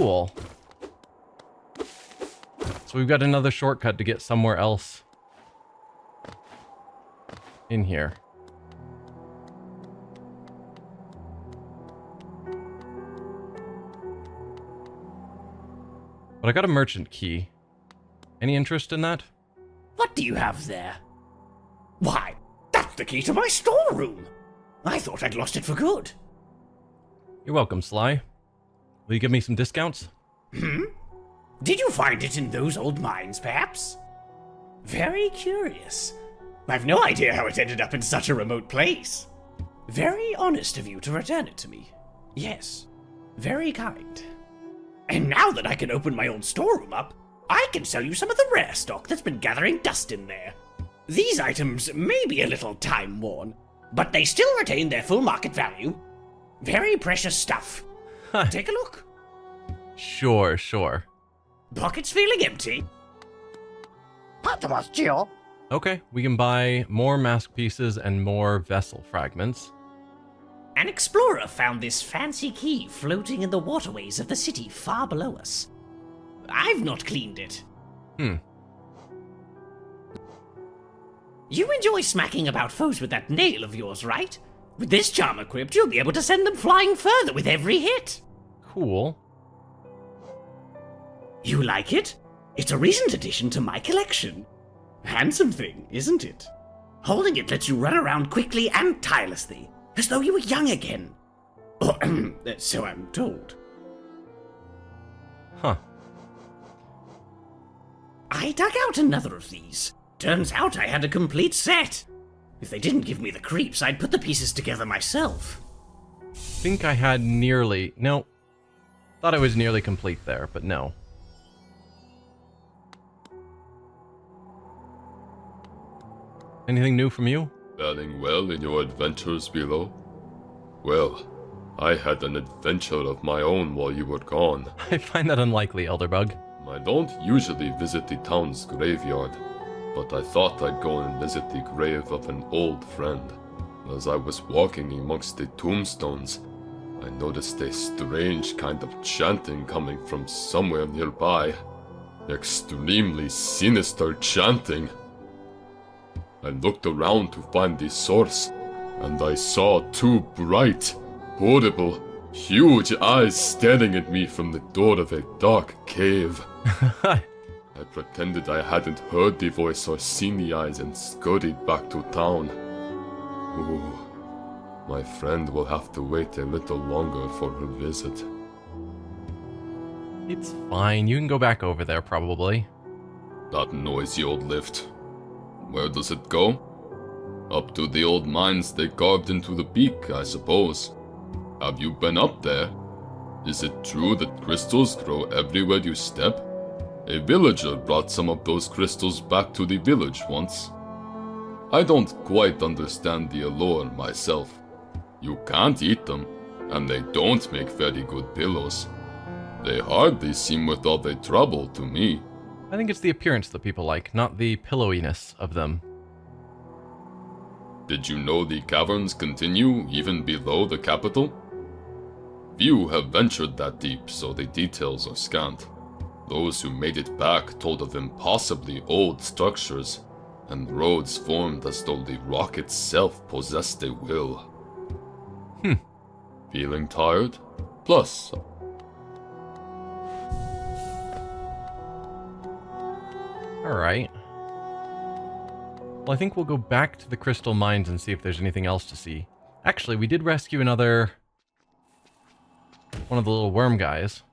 Cool. So we've got another shortcut to get somewhere else in here. But I got a merchant key. Any interest in that? What do you have there? Why, that's the key to my storeroom. I thought I'd lost it for good. You're welcome, Sly. Will you give me some discounts? Did you find it in those old mines, perhaps? Very curious. I've no idea how it ended up in such a remote place. Very honest of you to return it to me. Yes, very kind. And now that I can open my old storeroom up, I can sell you some of the rare stock that's been gathering dust in there. These items may be a little time-worn, but they still retain their full market value. Very precious stuff. Take a look. Sure, sure. Pockets feeling empty? Okay, we can buy more mask pieces and more vessel fragments. An explorer found this fancy key floating in the waterways of the city far below us. I've not cleaned it. You enjoy smacking about foes with that nail of yours, right? With this charm equipped, you'll be able to send them flying further with every hit. Cool. You like it? It's a recent addition to my collection. Handsome thing, isn't it? Holding it lets you run around quickly and tirelessly, as though you were young again. Or, so I'm told. Huh. I dug out another of these. Turns out I had a complete set. If they didn't give me the creeps, I'd put the pieces together myself. Think I had nearly... No. Thought I was nearly complete there, but no. Anything new from you? Faring well in your adventures below? Well, I had an adventure of my own while you were gone. I find that unlikely, Elderbug. I don't usually visit the town's graveyard, but I thought I'd go and visit the grave of an old friend. As I was walking amongst the tombstones, I noticed a strange kind of chanting coming from somewhere nearby. Extremely sinister chanting. I looked around to find the source, and I saw two bright, horrible, huge eyes staring at me from the door of a dark cave. I pretended I hadn't heard the voice or seen the eyes and scurried back to town. Ooh, my friend will have to wait a little longer for her visit. It's fine. You can go back over there, probably. That noisy old lift. Where does it go? Up to the old mines they carved into the peak, I suppose. Have you been up there? Is it true that crystals grow everywhere you step? A villager brought some of those crystals back to the village once. I don't quite understand the allure myself. You can't eat them, and they don't make very good pillows. They hardly seem worth all the trouble to me. I think it's the appearance that people like, not the pillowiness of them. Did you know the caverns continue even below the capital? Few have ventured that deep, so the details are scant. Those who made it back told of impossibly old structures, and roads formed as though the rock itself possessed a will. Feeling tired? Plus... Alright. Well, I think we'll go back to the crystal mines and see if there's anything else to see. Actually, we did rescue another... one of the little worm guys.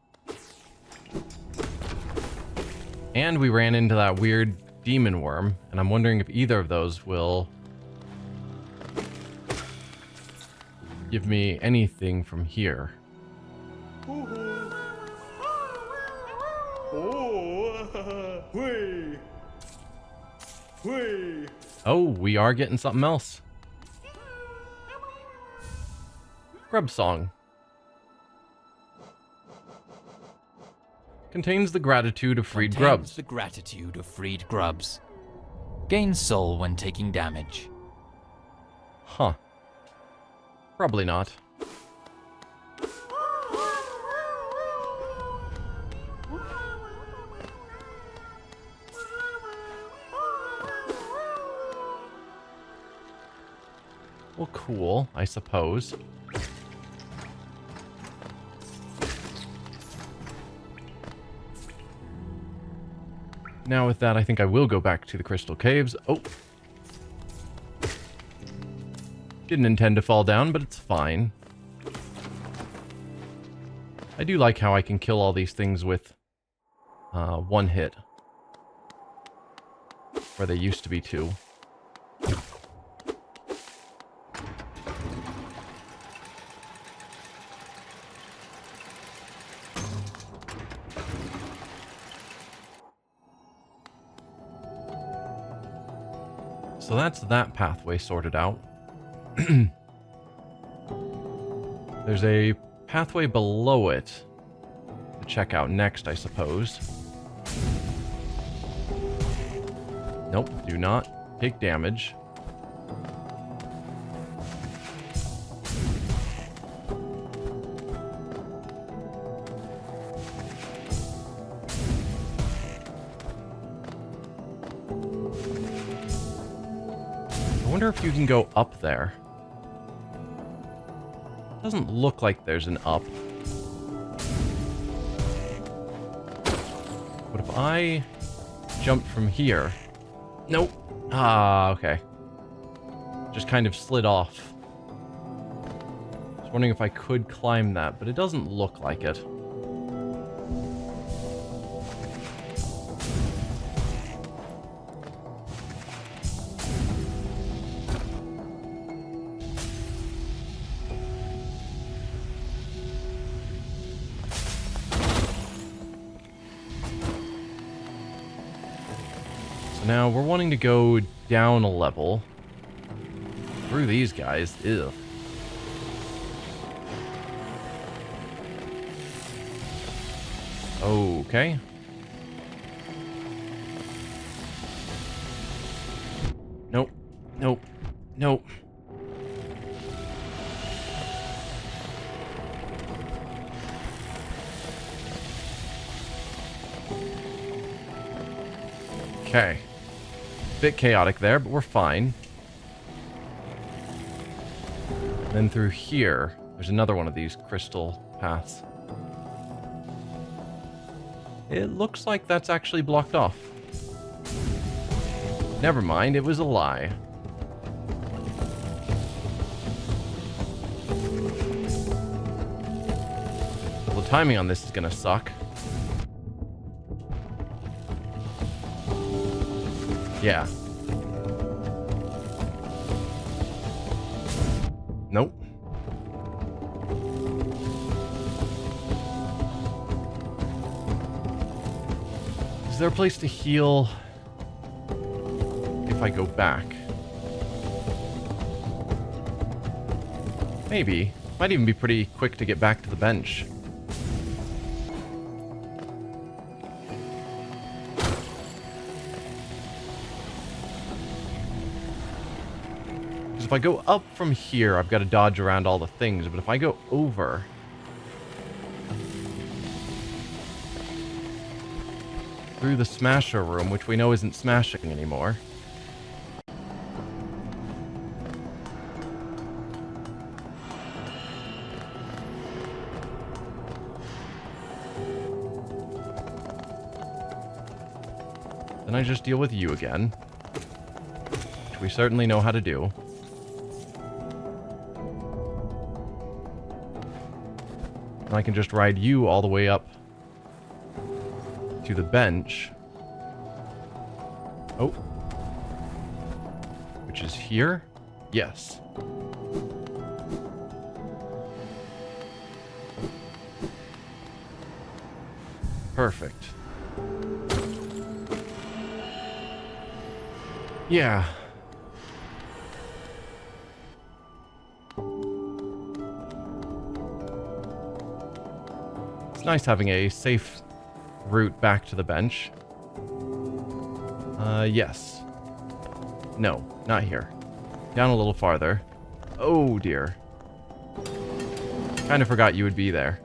And we ran into that weird demon worm, and I'm wondering if either of those will give me anything from here. Oh, we are getting something else. Grub song. Contains the gratitude of freed grubs. The gratitude of freed grubs. Gain soul when taking damage. Huh. Probably not. Well, cool, I suppose. Now with that, I think I will go back to the Crystal Caves. Oh. Didn't intend to fall down, but it's fine. I do like how I can kill all these things with one hit. Where they used to be two. So that's that pathway sorted out. There's a pathway below it to check out next, I suppose. Nope, do not take damage. I wonder if you can go up there. Doesn't look like there's an up. But if I jump from here... Nope. Ah, okay. Just kind of slid off. I was wondering if I could climb that, but it doesn't look like it. Now, we're wanting to go down a level. Through these guys. Ew. Okay. Nope. Nope. Nope. Okay. Bit chaotic there, but we're fine. Then through here, there's another one of these crystal paths. It looks like that's actually blocked off. Never mind, it was a lie. Well, the timing on this is gonna suck. Yeah. Nope. Is there a place to heal if I go back? Maybe. Might even be pretty quick to get back to the bench. If I go up from here, I've got to dodge around all the things, but if I go over... through the Smasher room, which we know isn't smashing anymore... then I just deal with you again. Which we certainly know how to do. And I can just ride you all the way up to the bench. Oh. Which is here? Yes. Perfect. Yeah. It's nice having a safe route back to the bench. Yes. No, not here. Down a little farther. Oh, dear. Kind of forgot you would be there.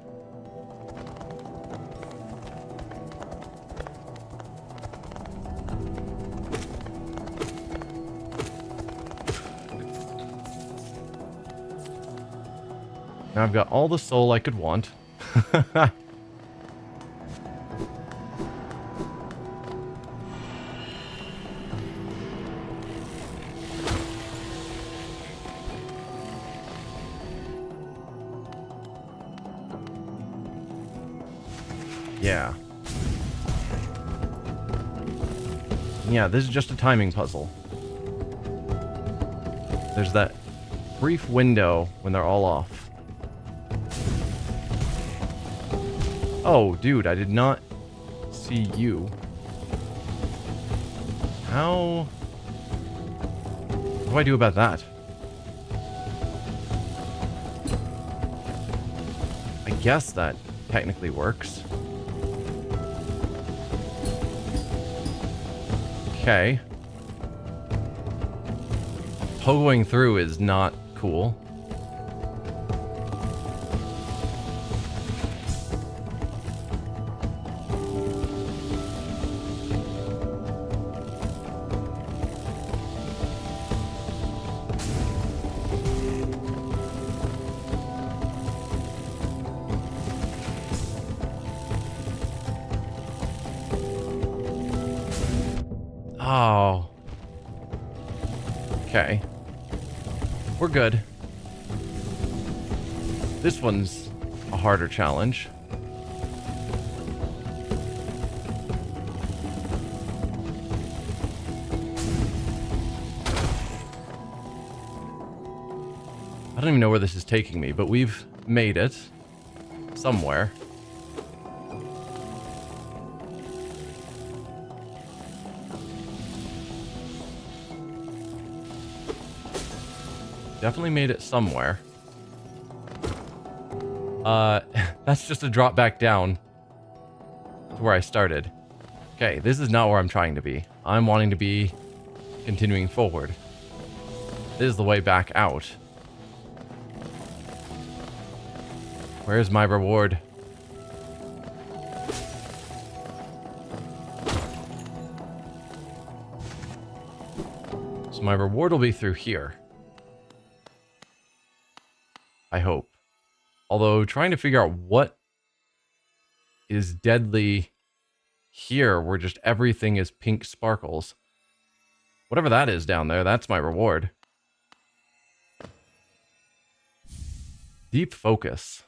Now I've got all the soul I could want. Yeah. Yeah, this is just a timing puzzle. There's that brief window when they're all off. Oh, dude, I did not see you. How... What do I do about that? I guess that technically works. Okay. Pogoing through is not cool. Oh. Okay. We're good. This one's a harder challenge. I don't even know where this is taking me, but we've made it somewhere. Definitely made it somewhere. That's just a drop back down to where I started. Okay, this is not where I'm trying to be. I'm wanting to be continuing forward. This is the way back out. Where's my reward? So my reward will be through here. I hope. Although, trying to figure out what is deadly here, where just everything is pink sparkles. Whatever that is down there, that's my reward. Deep focus.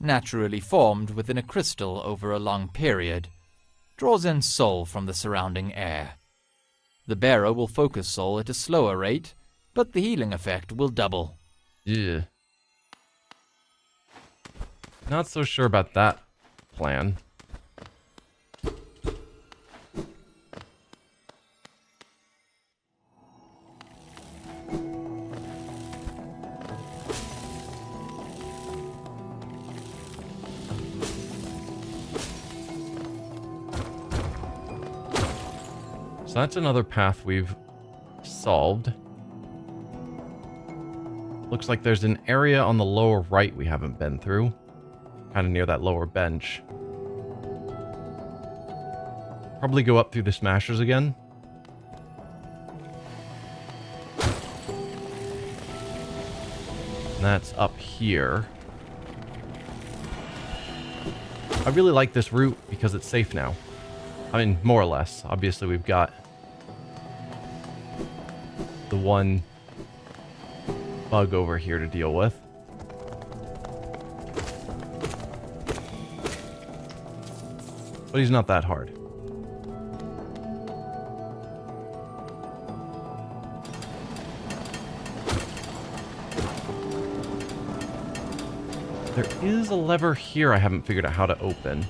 Naturally formed within a crystal over a long period, draws in soul from the surrounding air. The bearer will focus soul at a slower rate, but the healing effect will double. Yeah. Not so sure about that plan. So that's another path we've solved. Looks like there's an area on the lower right we haven't been through. Kind of near that lower bench. Probably go up through the smashers again. And that's up here. I really like this route because it's safe now. I mean, more or less. Obviously, we've got the one bug over here to deal with. But he's not that hard. There is a lever here I haven't figured out how to open.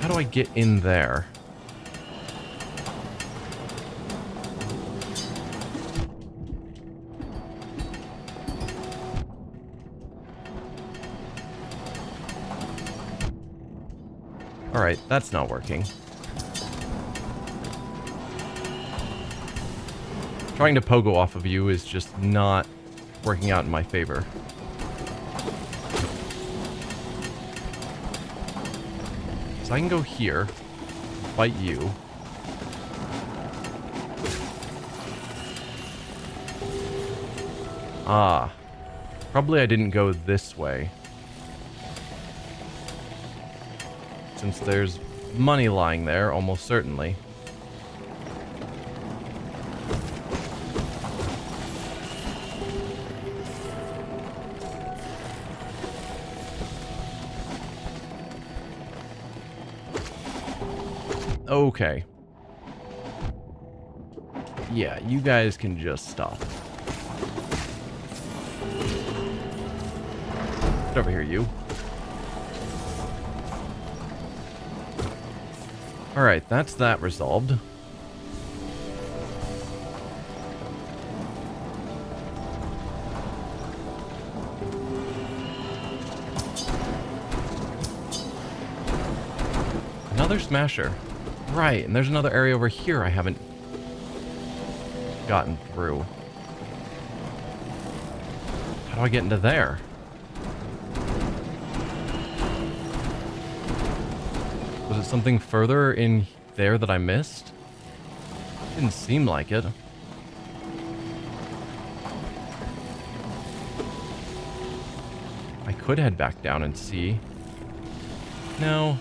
How do I get in there? Alright, that's not working. Trying to pogo off of you is just not working out in my favor. So I can go here, fight you. Ah. Probably I didn't go this way. Since there's money lying there, almost certainly. Okay. Yeah, you guys can just stop. Get over here, you. Alright, that's that resolved. Another smasher. Right, and there's another area over here I haven't gotten through. How do I get into there? Was it something further in there that I missed? Didn't seem like it. I could head back down and see. No.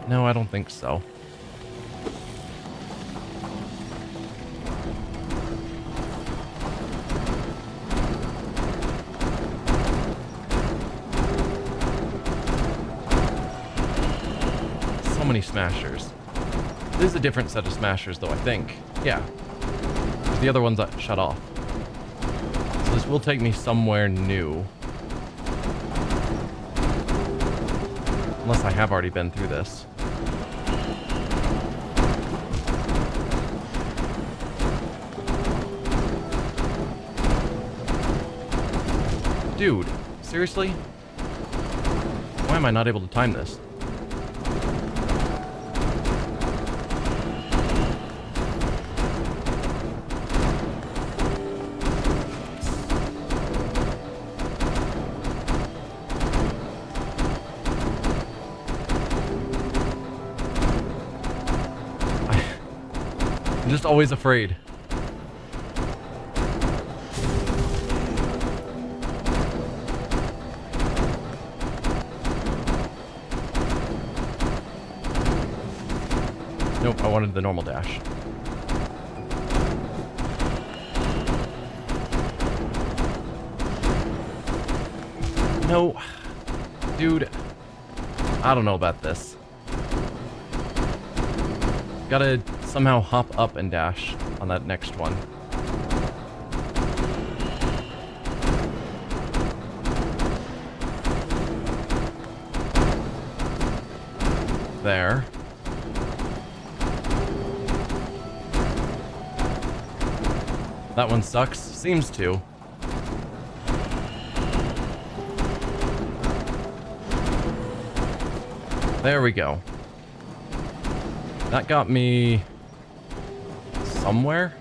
No, I don't think so. So many smashers. This is a different set of smashers, though, I think. Yeah. The other ones that shut off. So this will take me somewhere new. Unless I have already been through this. Dude, seriously? Why am I not able to time this? I'm just always afraid. Nope, I wanted the normal dash. No. Dude. I don't know about this. Gotta somehow hop up and dash on that next one. There. That one sucks. Seems to. There we go. That got me somewhere.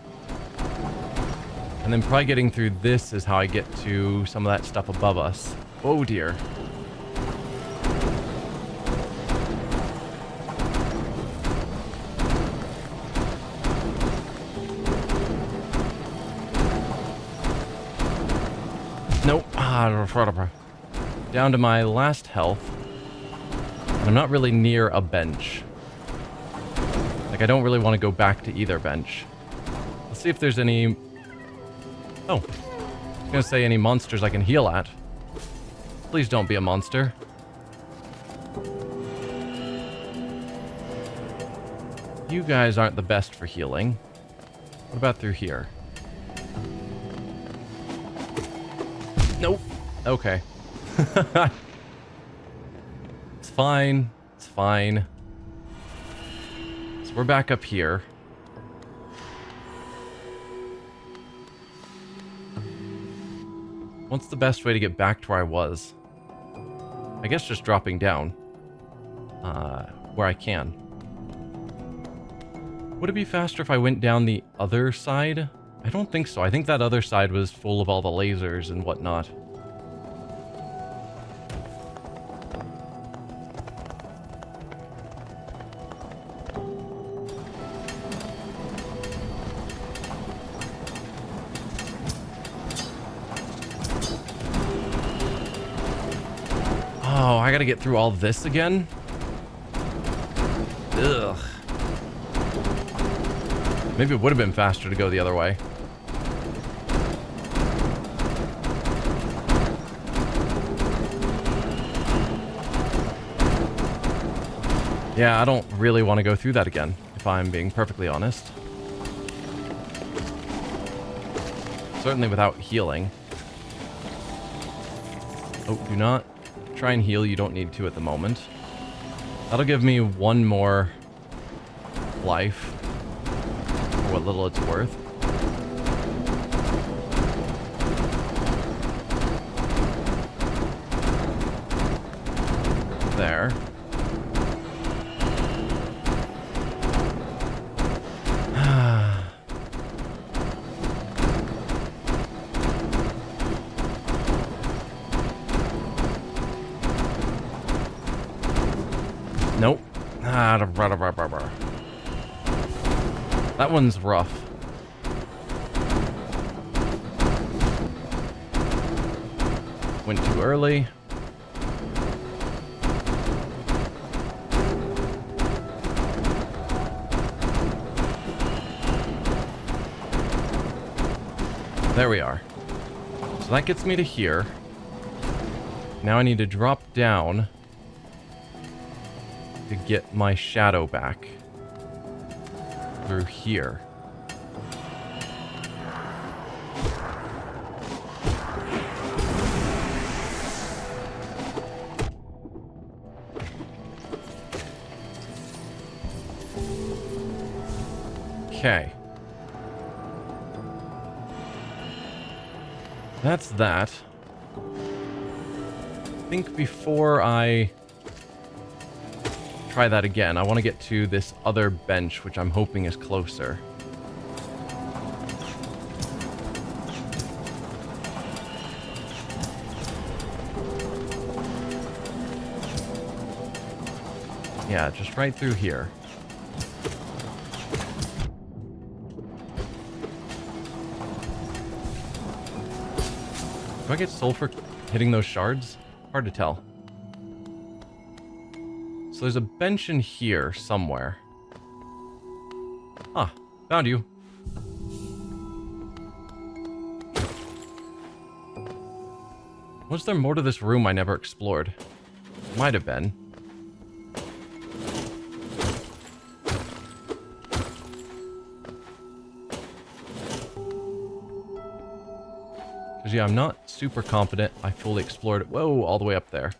And then probably getting through this is how I get to some of that stuff above us. Oh dear. Nope. Down to my last health. I'm not really near a bench. Like, I don't really want to go back to either bench. Let's see if there's any... Oh. I was gonna say any monsters I can heal at. Please don't be a monster. You guys aren't the best for healing. What about through here? Nope. Okay. It's fine. It's fine. So we're back up here. What's the best way to get back to where I was? I guess just dropping down. Where I can. Would it be faster if I went down the other side? I don't think so. I think that other side was full of all the lasers and whatnot. Oh, I gotta get through all this again? Ugh. Maybe it would have been faster to go the other way. Yeah, I don't really want to go through that again, if I'm being perfectly honest. Certainly without healing. Oh, do not try and heal. You don't need to at the moment. That'll give me one more life, for what little it's worth. There. Nope. That one's rough. Went too early. There we are. So that gets me to here. Now I need to drop down to get my shadow back through here. Okay. That's that. I think before I try that again, I want to get to this other bench, which I'm hoping is closer. Yeah, just right through here. Do I get soul for hitting those shards? Hard to tell. So there's a bench in here somewhere. Ah, found you. Was there more to this room I never explored? Might have been. Because yeah, I'm not super confident I fully explored it. Whoa, all the way up there.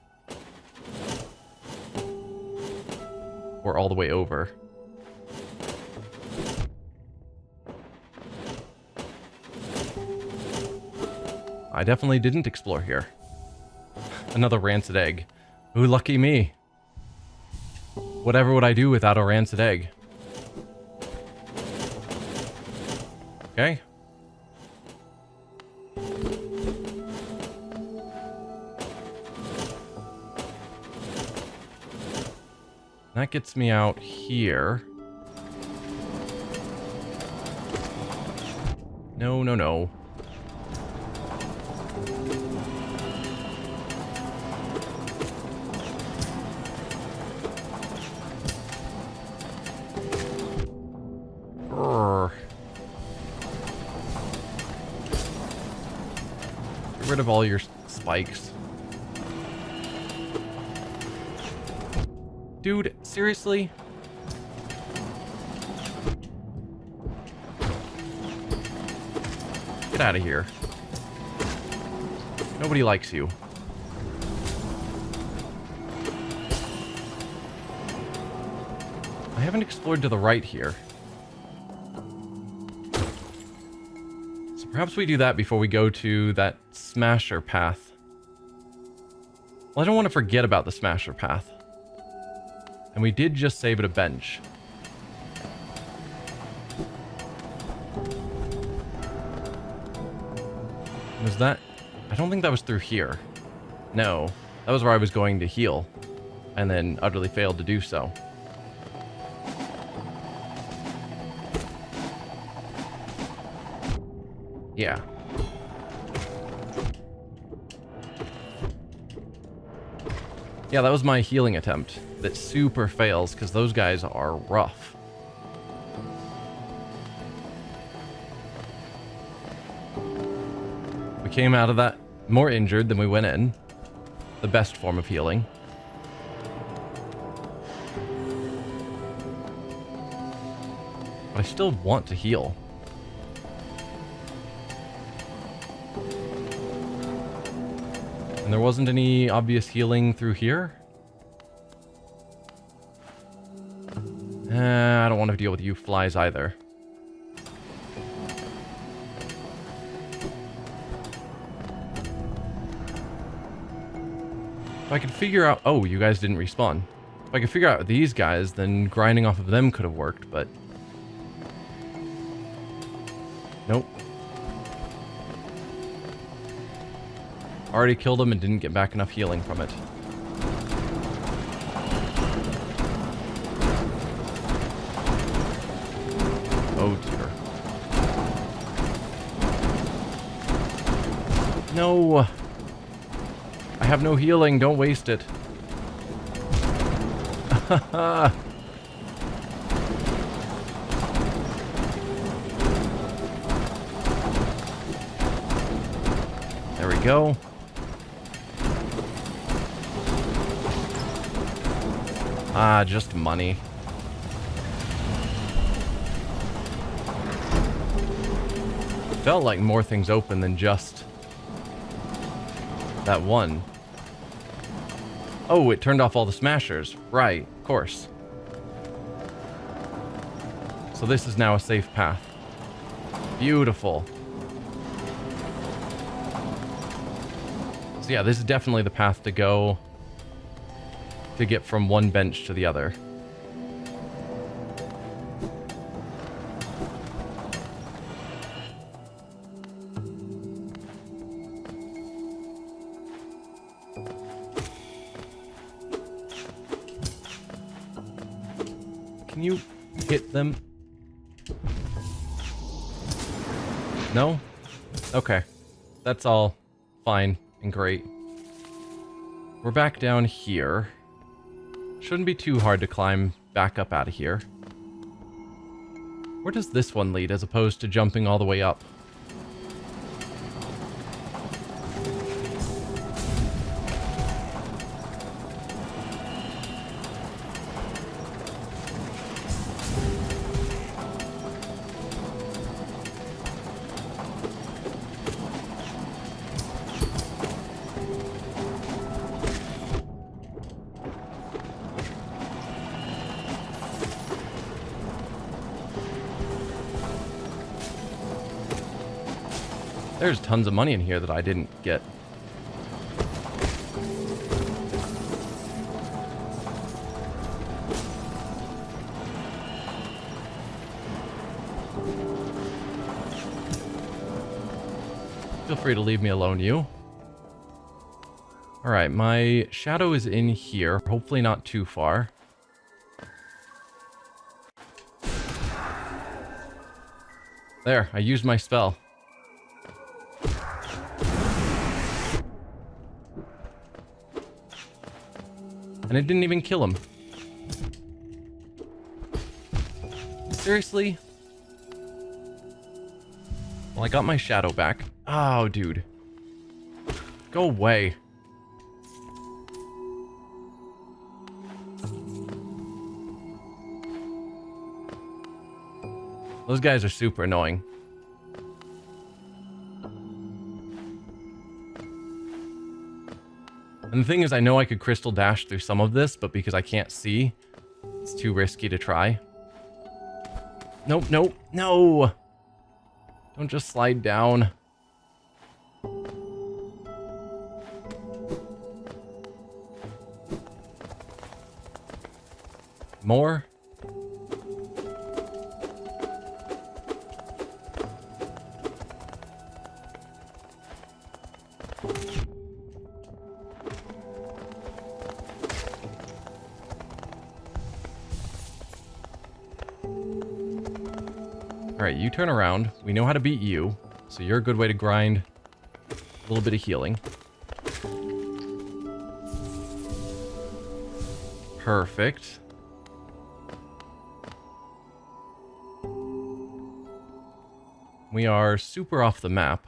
Or all the way over. I definitely didn't explore here. Another rancid egg. Ooh, lucky me. Whatever would I do without a rancid egg? Okay. That gets me out here. No, no, no. Grr. Get rid of all your spikes. Dude, seriously? Get out of here. Nobody likes you. I haven't explored to the right here. So perhaps we do that before we go to that smasher path. Well, I don't want to forget about the smasher path. And we did just save at a bench. Was that... I don't think that was through here. No. That was where I was going to heal. And then utterly failed to do so. Yeah. Yeah, that was my healing attempt. That super fails, because those guys are rough. We came out of that more injured than we went in. The best form of healing. But I still want to heal. And there wasn't any obvious healing through here? I don't want to deal with you flies either. If I could figure out... Oh, you guys didn't respawn. If I could figure out these guys, then grinding off of them could have worked, but... Nope. Already killed him and didn't get back enough healing from it. Oh dear. No! I have no healing, don't waste it. There we go. Ah, just money. Felt like more things open than just that one. Oh, it turned off all the smashers. Right, of course. So this is now a safe path. Beautiful. So yeah, this is definitely the path to go to get from one bench to the other. Can you hit them? No? Okay. That's all fine and great. We're back down here. Shouldn't be too hard to climb back up out of here. Where does this one lead as opposed to jumping all the way up? There's tons of money in here that I didn't get. Feel free to leave me alone, you. Alright, my shadow is in here. Hopefully not too far. There, I used my spell. And it didn't even kill him. Seriously? Well, I got my shadow back. Oh, dude. Go away. Those guys are super annoying. And the thing is, I know I could crystal dash through some of this, but because I can't see, it's too risky to try. Nope, nope, no! Don't just slide down. More? Alright, you turn around. We know how to beat you, so you're a good way to grind a little bit of healing. Perfect. We are super off the map.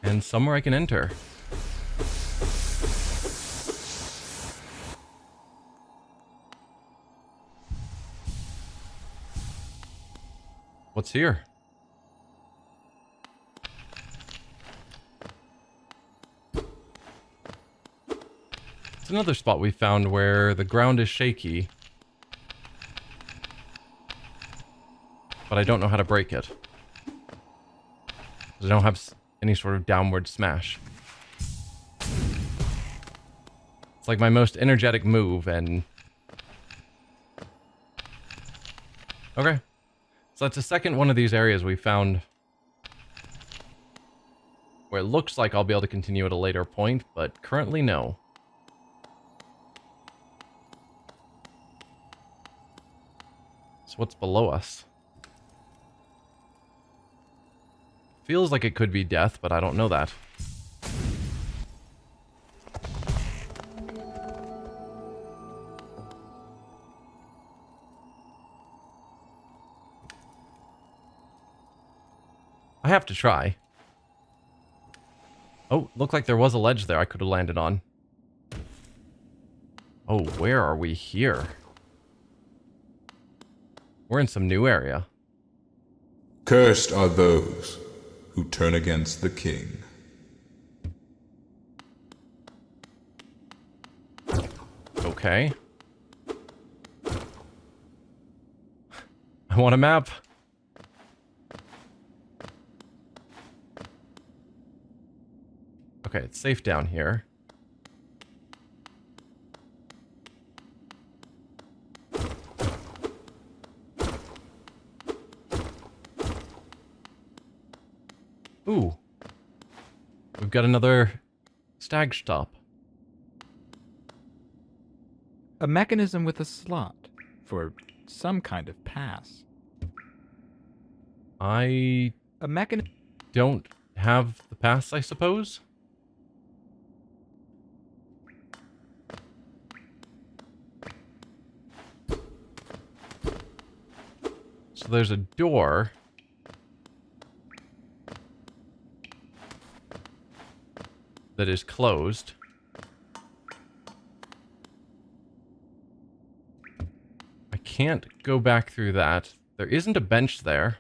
And somewhere I can enter. What's here? It's another spot we found where the ground is shaky. But I don't know how to break it. I don't have any sort of downward smash. It's like my most energetic move, and... Okay. So that's the second one of these areas we found where it looks like I'll be able to continue at a later point, but currently no. So what's below us? Feels like it could be death, but I don't know that. I have to try. Oh, looked like there was a ledge there I could have landed on. Oh, where are we here? We're in some new area. Cursed are those who turn against the king. Okay. I want a map. Okay, it's safe down here. Ooh. We've got another stag stop. A mechanism with a slot for some kind of pass. I A mechanism. don't have the pass, I suppose? So there's a door. That is closed. I can't go back through that. There isn't a bench there.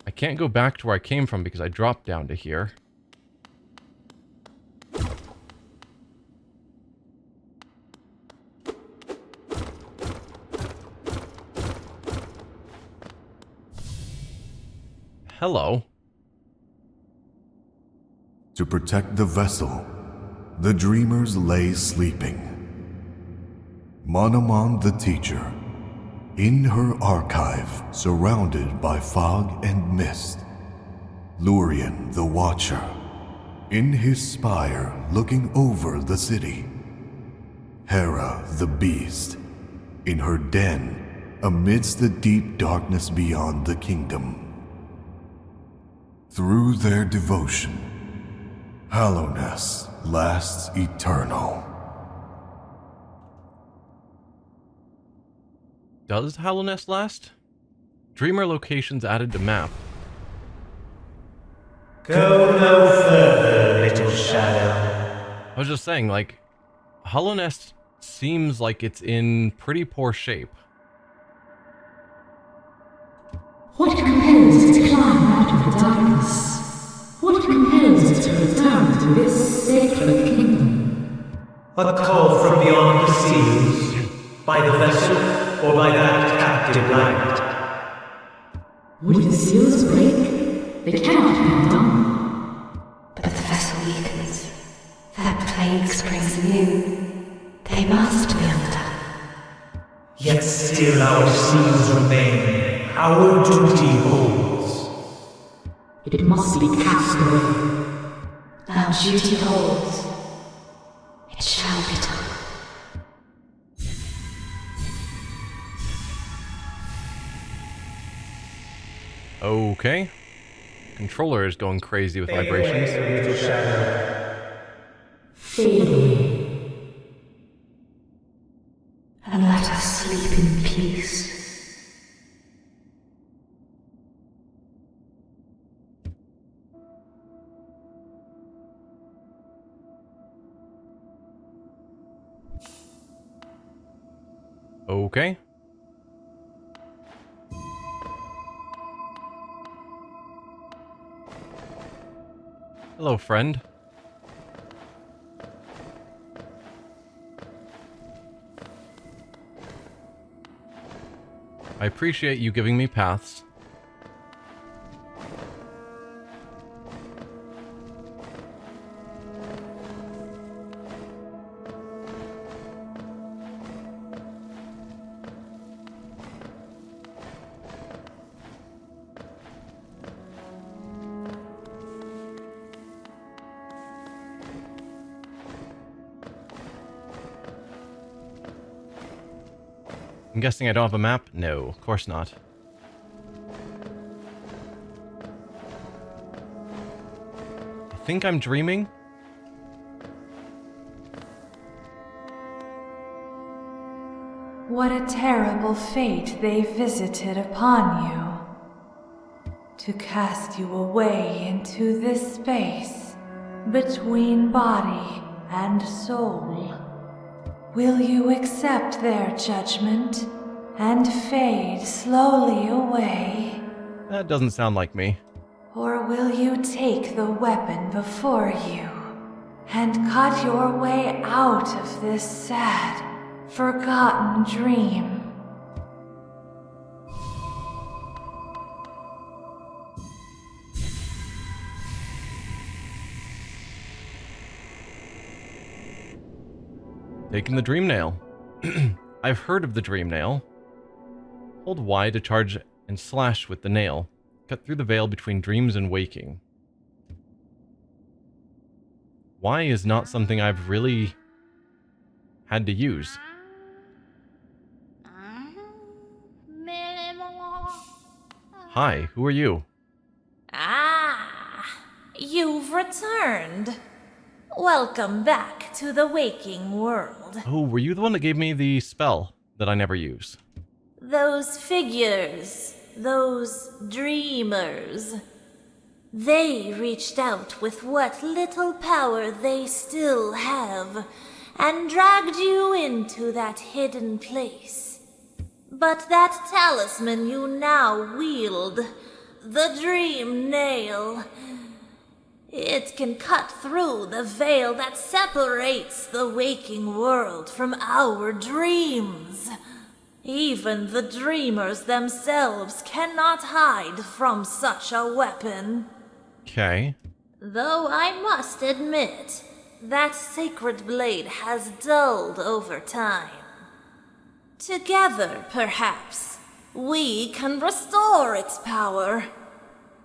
I can't go back to where I came from because I dropped down to here. Hello. To protect the vessel, the dreamers lay sleeping. Monomon the teacher, in her archive, surrounded by fog and mist. Lurien the watcher, in his spire, looking over the city. Hera the beast, in her den, amidst the deep darkness beyond the kingdom. Through their devotion, Hollownest lasts eternal. Does Hollownest last? Dreamer locations added to map. Go no further, little shadow. I was just saying, like, Hollownest seems like it's in pretty poor shape. What compels it to climb out of the darkness? What compels it to return to this sacred kingdom? A call from beyond the seas, by the vessel or by that captive light. Would the seals break? They cannot be undone. But the vessel weakens. That plague springs anew. must be undone. Yet still our seals remain, our duty holds. It must be cast away. Our duty holds. It shall be done. Okay. Controller is going crazy with vibrations. Fade away. And let us sleep in peace. Okay. Hello, friend. I appreciate you giving me paths. I'm guessing I don't have a map? No, of course not. I think I'm dreaming? What a terrible fate they visited upon you. To cast you away into this space, between body and soul. Will you accept their judgment and fade slowly away? That doesn't sound like me. Or will you take the weapon before you and cut your way out of this sad, forgotten dream? Taking the dream nail. I've heard of the dream nail. Hold Y to charge and slash with the nail. Cut through the veil between dreams and waking. Y is not something I've really had to use. Hi, who are you? Ah, you've returned. Welcome back to the waking world. Oh, were you the one that gave me the spell that I never use? Those figures, those dreamers, they reached out with what little power they still have and dragged you into that hidden place. But that talisman you now wield, the dream nail, it can cut through the veil that separates the waking world from our dreams. Even the dreamers themselves cannot hide from such a weapon. Okay. Though I must admit, that sacred blade has dulled over time. Together, perhaps, we can restore its power.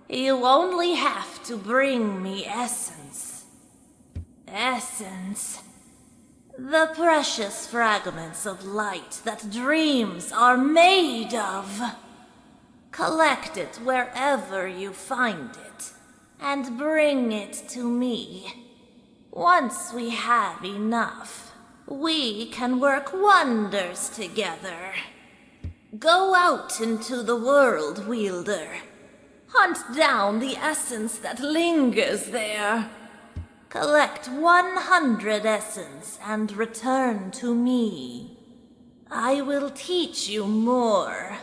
You only have to bring me essence. Essence. The precious fragments of light that dreams are made of. Collect it wherever you find it, and bring it to me. Once we have enough, we can work wonders together. Go out into the world, Wielder. Hunt down the essence that lingers there. Collect 100 essence and return to me. I will teach you more.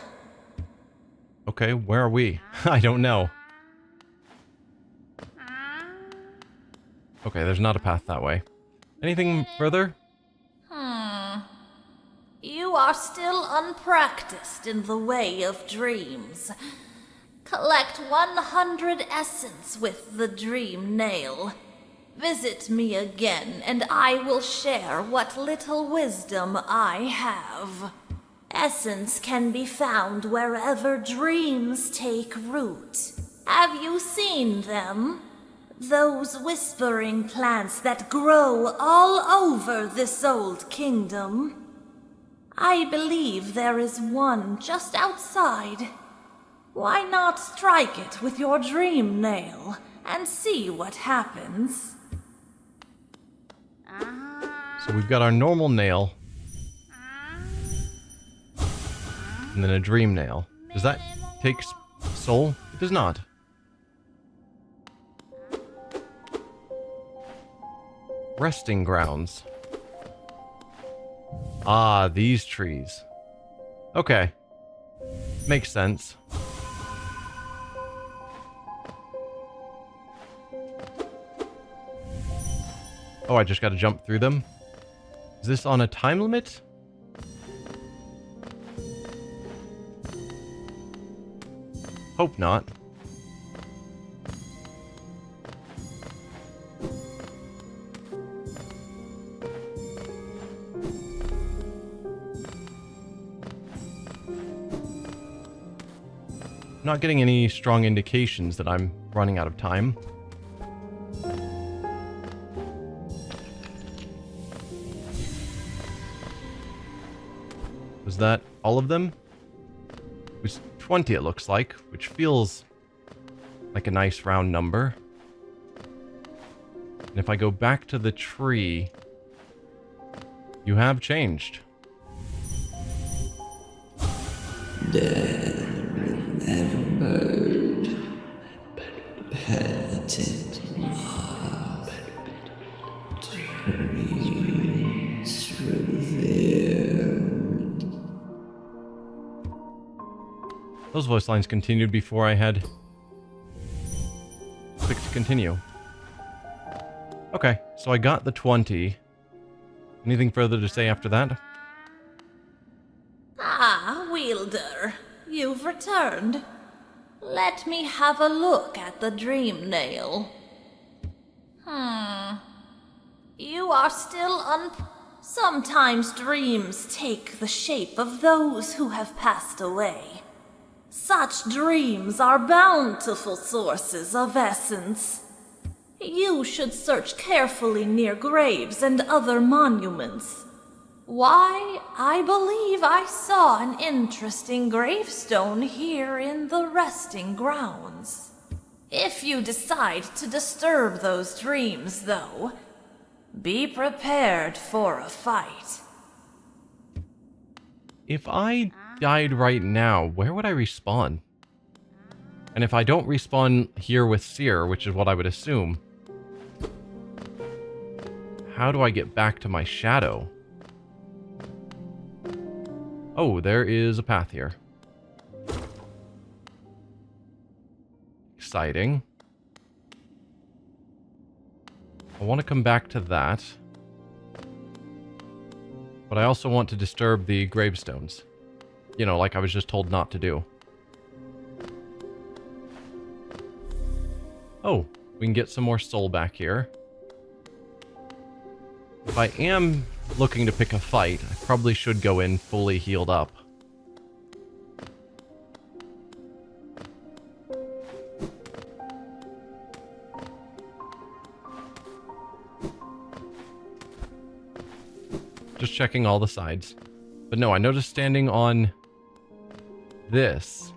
Okay, where are we? I don't know. Okay, there's not a path that way. Anything further? You are still unpracticed in the way of dreams. Collect 100 essence with the dream nail. Visit me again, and I will share what little wisdom I have. Essence can be found wherever dreams take root. Have you seen them? Those whispering plants that grow all over this old kingdom. I believe there is one just outside. Why not strike it with your dream nail and see what happens? So we've got our normal nail. And then a dream nail. Does that take soul? It does not. Resting grounds. Ah, these trees. Okay. Makes sense. Oh, I just gotta jump through them? Is this on a time limit? Hope not. Not getting any strong indications that I'm running out of time. Was that all of them? It was 20, it looks like, which feels like a nice round number. And if I go back to the tree, you have changed. Remembered, patent mark, dreams revealed. Those voice lines continued before I had clicked to continue. Okay, so I got the 20. Anything further to say after that? Ah, Wielder, you've returned. Let me have a look at the dream nail. You are still Sometimes dreams take the shape of those who have passed away. Such dreams are bountiful sources of essence. You should search carefully near graves and other monuments. Why, I believe I saw an interesting gravestone here in the resting grounds. If you decide to disturb those dreams, though, be prepared for a fight. If I died right now, where would I respawn? And if I don't respawn here with Seer, which is what I would assume, how do I get back to my shadow? Oh, there is a path here. Exciting. I want to come back to that. But I also want to disturb the gravestones. You know, like I was just told not to do. Oh, we can get some more soul back here. If I am looking to pick a fight, I probably should go in fully healed up. Just checking all the sides. But no, I noticed standing on this.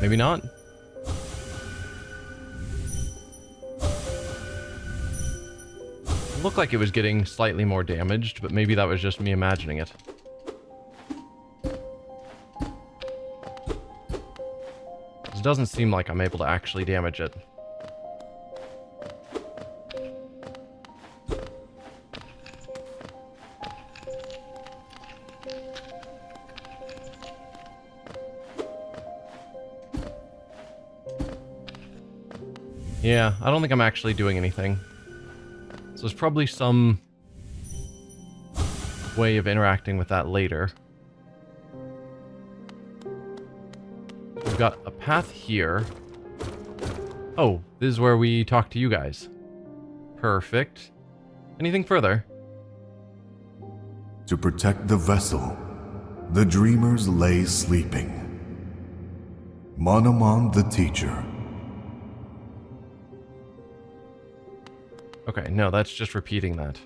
Maybe not. It looked like it was getting slightly more damaged, but maybe that was just me imagining it. It doesn't seem like I'm able to actually damage it. Yeah, I don't think I'm actually doing anything. So there's probably some way of interacting with that later. We've got a path here. Oh, this is where we talk to you guys. Perfect. Anything further? To protect the vessel, the dreamers lay sleeping. Monomon the teacher. Okay, no, that's just repeating that.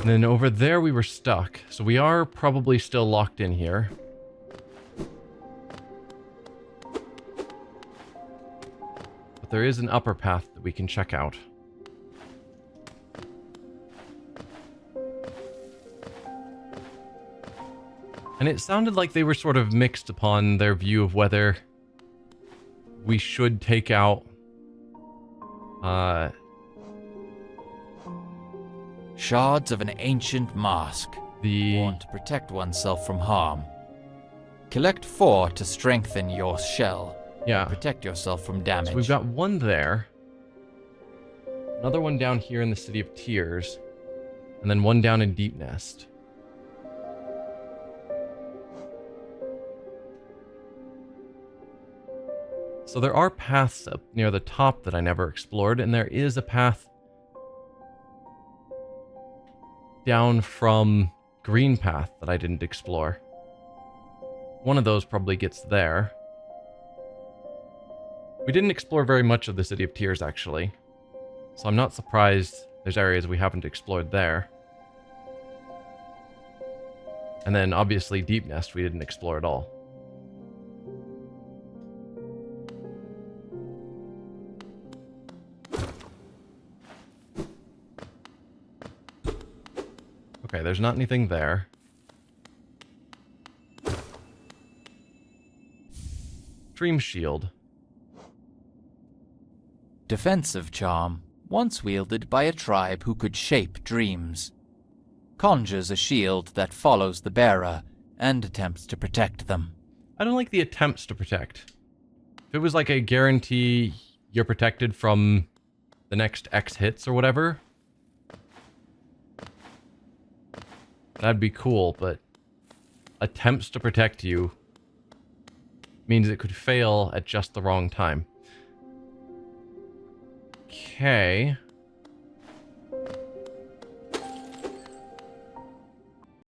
And then over there we were stuck, so we are probably still locked in here. But there is an upper path that we can check out. And it sounded like they were sort of mixed upon their view of whether we should take out Shards of an ancient mask. Worn to protect oneself from harm. Collect 4 to strengthen your shell. Yeah. And protect yourself from damage. So we've got one there. Another one down here in the City of Tears. And then one down in Dirtmouth. So there are paths up near the top that I never explored, and there is a path down from Green Path that I didn't explore. One of those probably gets there. We didn't explore very much of the City of Tears, actually. So I'm not surprised there's areas we haven't explored there. And then, obviously, Dirtmouth we didn't explore at all. Okay, there's not anything there. Dream Shield. Defensive charm, once wielded by a tribe who could shape dreams. Conjures a shield that follows the bearer and attempts to protect them. I don't like the attempts to protect. If it was like a guarantee you're protected from the next X hits or whatever, that'd be cool, but attempts to protect you means it could fail at just the wrong time. Okay.